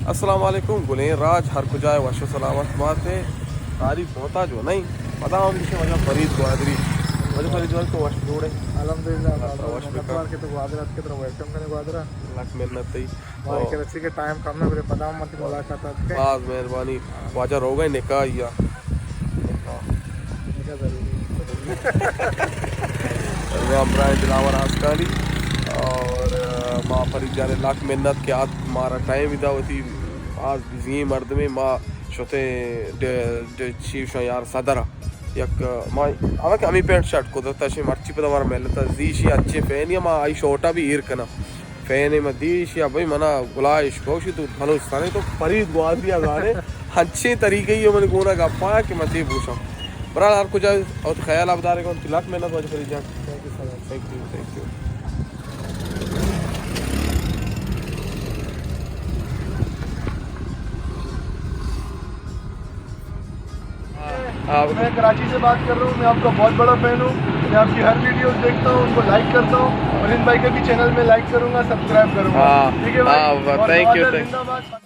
अस्सलाम वालेकुम गुलेर राज हर कुजाए वशो सलामत बाते तारीफ होता जो नहीं पता हम किसी वजह फरीद ग्वादरी वजह फरीद ग्वादरी को वश जोड़े अल्हम्दुलिल्लाह वश पे नंबर के तो ग्वादरा के तरफ वेलकम करने ग्वादरा लाख मेहनत थी भाई के रस्सी के टाइम कम ना मेरे पता मत मुलाकात है बाज मेहरबानी वाजा हो गए निकाह या क्या जरूरी अमरान दिलावर आसकानी और माँ फरीद जाने लाख मेहनत के हाथ मारा टाइम इदा होती आज बिजी मर्द में माँ शोते चीफ यार सदरा यक माँ आवा अमी पैंट शर्ट को तशी मर्ची पे हमारा मेहनत जीशी अच्छे फैन या माँ आई शोटा भी ईर कना फैन में दीश या भाई मना गुलाइश कोशी तो भलोस्तानी तो फरीद ग्वादरिया गाने अच्छे तरीके ही मैंने गोना गा पाया कि मैं ये पूछा बरा हर कुछ और ख्याल आप दारे को लाख मेहनत वाज फरीद जान थैंक यू मैं कराची से बात कर रहा हूँ। मैं आपका बहुत बड़ा फैन हूँ। मैं आपकी हर वीडियोस देखता हूँ, उनको लाइक करता हूँ और इन भाई के भी चैनल में लाइक करूँगा, सब्सक्राइब करूँगा। ठीक है भाई, थैंक यू जिंदाबाद।